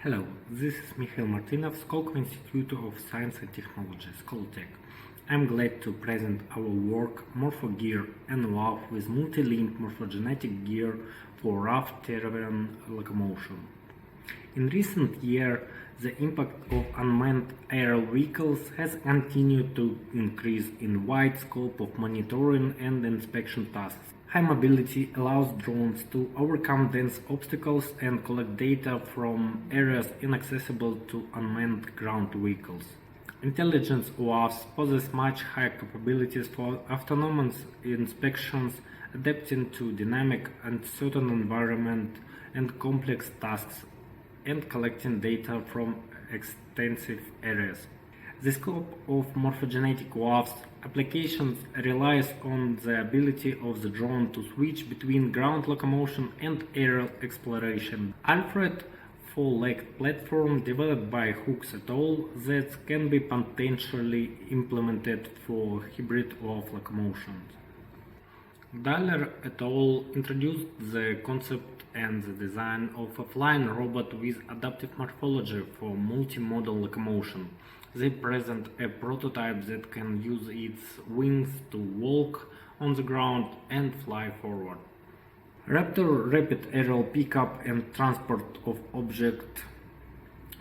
Hello, this is Mikhail Martynov, Scopus Institute of Science and Technology, Skoltech. I'm glad to present our work MorphoGear and WAF with multi-linked morphogenetic gear for rough terrain locomotion. In recent years, the impact of unmanned aerial vehicles has continued to increase in wide scope of monitoring and inspection tasks. High mobility allows drones to overcome dense obstacles and collect data from areas inaccessible to unmanned ground vehicles. Intelligence WAFs possess much higher capabilities for autonomous inspections, adapting to dynamic and uncertain environment and complex tasks, and collecting data from extensive areas. The scope of morphogenetic WAFs applications relies on the ability of the drone to switch between ground locomotion and aerial exploration. Alfred four-legged platform developed by Hooks et al. That can be potentially implemented for hybrid WAF locomotions. Daller et al. Introduced the concept and the design of a flying robot with adaptive morphology for multimodal locomotion. They present a prototype that can use its wings to walk on the ground and fly forward. Raptor Rapid Aerial Pickup and Transport of Object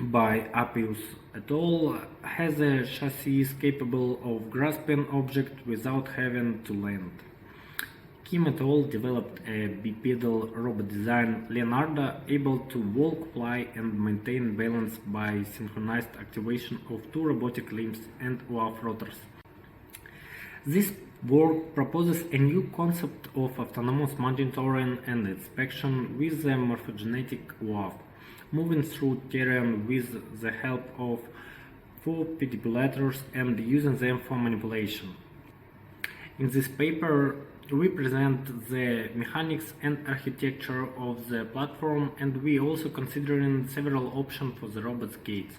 by Appius et al. Has a chassis capable of grasping objects without having to land. Kim et al. Developed a bipedal robot design, Leonardo, able to walk, fly, and maintain balance by synchronized activation of two robotic limbs and WAF rotors. This work proposes a new concept of autonomous monitoring and inspection with the morphogenetic WAF, moving through terrain with the help of four pedibulators and using them for manipulation. In this paper, we present the mechanics and architecture of the platform, and we also considering several options for the robot's gaits.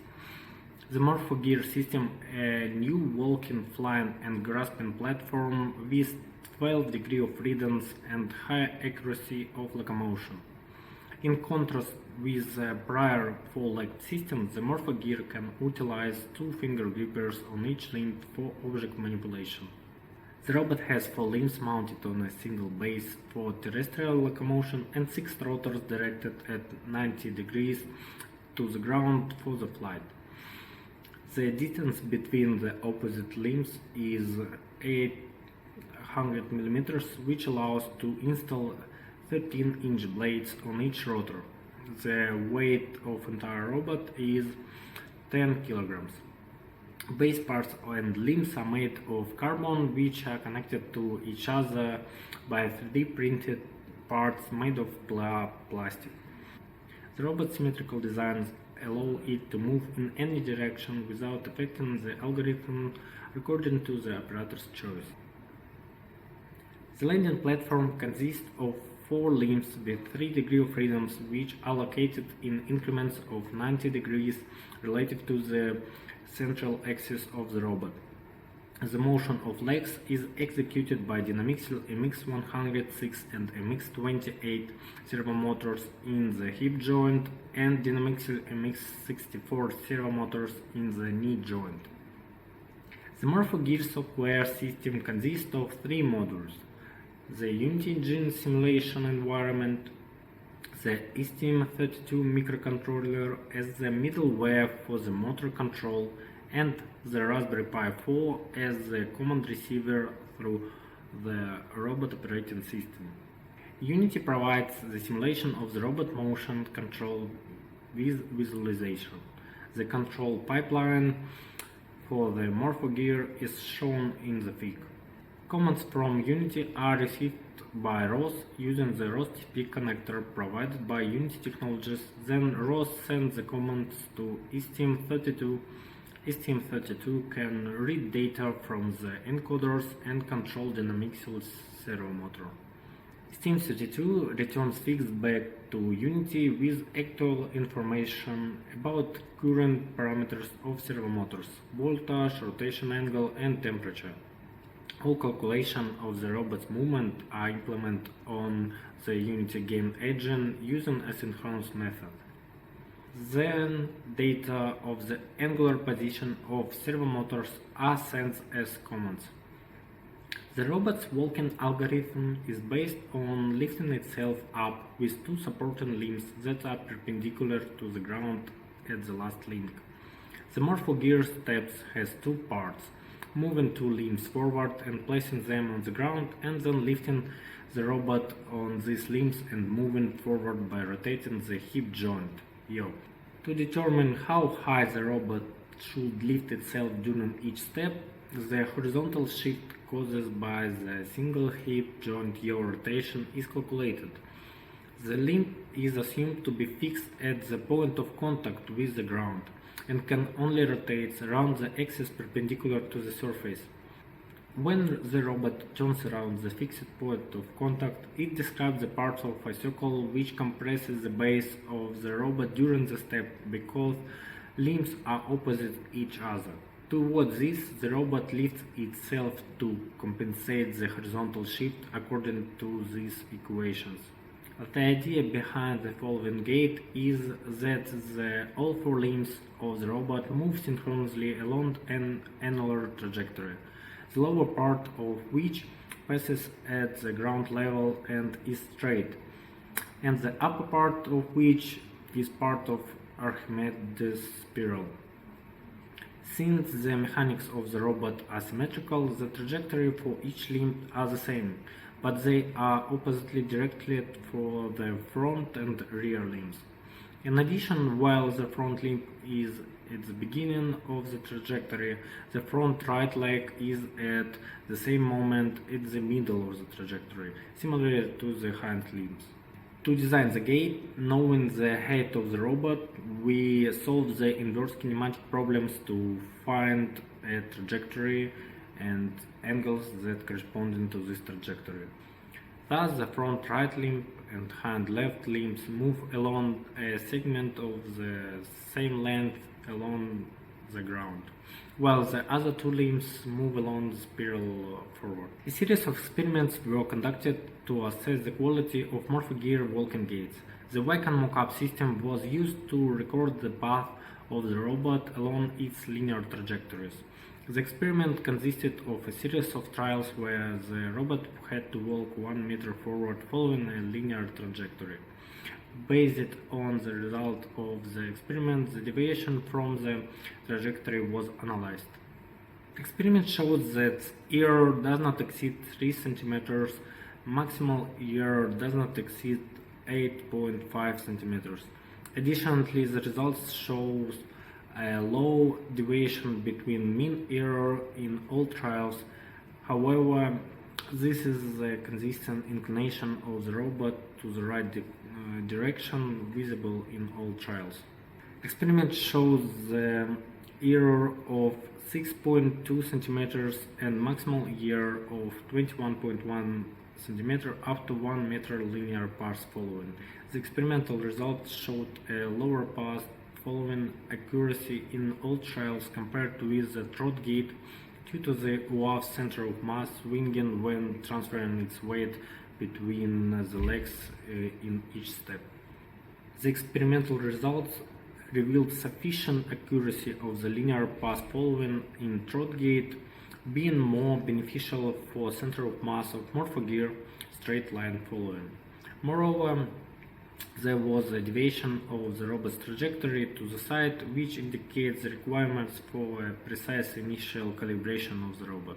The MorphoGear system, a new walking, flying and grasping platform with 12 degrees of freedom and high accuracy of locomotion. In contrast with the prior four-legged system, the MorphoGear can utilize two finger grippers on each limb for object manipulation. The robot has four limbs mounted on a single base for terrestrial locomotion and six rotors directed at 90 degrees to the ground for the flight. The distance between the opposite limbs is 800 mm, which allows to install 13-inch blades on each rotor. The weight of entire robot is 10 kilograms. Base parts and limbs are made of carbon, which are connected to each other by 3D printed parts made of plastic. The robot's symmetrical designs allow it to move in any direction without affecting the algorithm according to the operator's choice. The landing platform consists of four limbs with 3 degrees of freedom, which are located in increments of 90 degrees relative to the central axis of the robot. The motion of legs is executed by Dynamixel MX106 and MX28 servomotors in the hip joint and Dynamixel MX64 servomotors in the knee joint. The MorphoGear software system consists of three modules: the Unity Engine simulation environment, the STM32 microcontroller as the middleware for the motor control, and the Raspberry Pi 4 as the command receiver through the robot operating system. Unity provides the simulation of the robot motion control with visualization. The control pipeline for the MorphoGear is shown in the fig. Commands from Unity are received by ROS using the ROS-TP connector provided by Unity Technologies. Then ROS sends the commands to STM32. STM32 can read data from the encoders and control Dynamixel servomotor. STM32 returns figs back to Unity with actual information about current parameters of servomotors: voltage, rotation angle, and temperature. All calculations of the robot's movement are implemented on the Unity game engine using a synchronous method. Then data of the angular position of servomotors are sent as commands. The robot's walking algorithm is based on lifting itself up with two supporting limbs that are perpendicular to the ground at the last link. The MorphoGear steps has two parts: moving two limbs forward and placing them on the ground, and then lifting the robot on these limbs and moving forward by rotating the hip joint, yoke. To determine how high the robot should lift itself during each step, the horizontal shift caused by the single hip joint yaw rotation is calculated. The limb is assumed to be fixed at the point of contact with the ground and can only rotate around the axis perpendicular to the surface. When the robot turns around the fixed point of contact, it describes the part of a circle which compresses the base of the robot during the step because limbs are opposite each other. Towards this, the robot lifts itself to compensate the horizontal shift according to these equations. The idea behind the following gait is that all four limbs of the robot move synchronously along an annular trajectory, the lower part of which passes at the ground level and is straight, and the upper part of which is part of Archimedes' spiral. Since the mechanics of the robot are symmetrical, the trajectory for each limb are the same, but they are oppositely directed for the front and rear limbs. In addition, while the front limb is at the beginning of the trajectory, the front right leg is at the same moment at the middle of the trajectory, similarly to the hind limbs. To design the gait, knowing the height of the robot, we solve the inverse kinematic problems to find a trajectory and angles that correspond to this trajectory. Thus, the front right limb and hind left limbs move along a segment of the same length along the ground, while the other two limbs move along the spiral forward. A series of experiments were conducted to assess the quality of MorphoGear walking gaits. The Wacom mockup system was used to record the path of the robot along its linear trajectories. The experiment consisted of a series of trials where the robot had to walk 1 meter forward following a linear trajectory. Based on the result of the experiment, the deviation from the trajectory was analyzed. The experiment showed that error does not exceed 3 cm, maximal error does not exceed 8.5 cm. Additionally, the results shows a low deviation between mean error in all trials. However, this is the consistent inclination of the robot to the right direction visible in all trials. Experiment shows the error of 6.2 cm and maximal error of 21.1 cm up to 1 meter linear path following. The experimental results showed a lower path following accuracy in all trials compared with the Trot gait due to the UAV's center of mass swinging when transferring its weight between the legs in each step. The experimental results revealed sufficient accuracy of the linear path following in Trot gait, being more beneficial for center of mass of MorphoGear straight line following. Moreover, there was a deviation of the robot's trajectory to the side, which indicates the requirements for a precise initial calibration of the robot.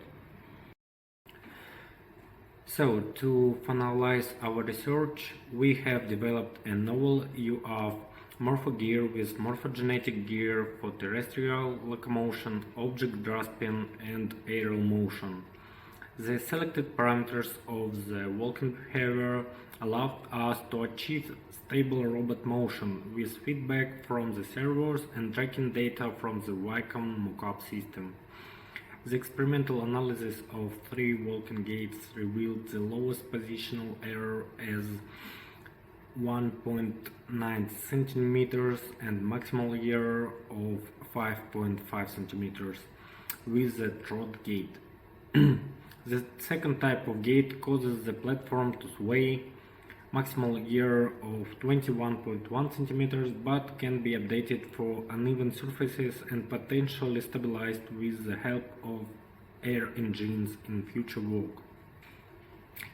So, to finalize our research, we have developed a novel UAV MorphoGear with morphogenetic gear for terrestrial locomotion, object grasping, and aerial motion. The selected parameters of the walking behavior allowed us to achieve stable robot motion with feedback from the servers and tracking data from the Wacom mockup system. The experimental analysis of 3 walking gaits revealed the lowest positional error as 1.9 cm and maximal error of 5.5 cm with the Trot gait. The second type of gait causes the platform to sway, maximal gear of 21.1 centimeters, but can be updated for uneven surfaces and potentially stabilized with the help of air engines in future work.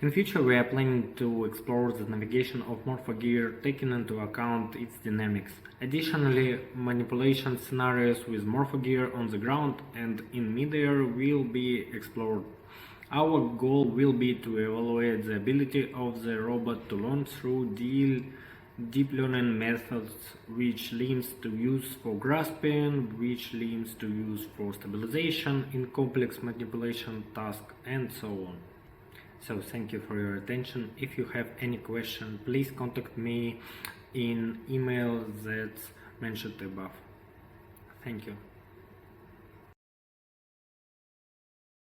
In future, we are planning to explore the navigation of MorphoGear, taking into account its dynamics. Additionally, manipulation scenarios with MorphoGear on the ground and in midair will be explored. Our goal will be to evaluate the ability of the robot to learn through deep learning methods, which limbs to use for grasping, which limbs to use for stabilization in complex manipulation tasks, and so on. So thank you for your attention. If you have any question, please contact me in email that's mentioned above. Thank you.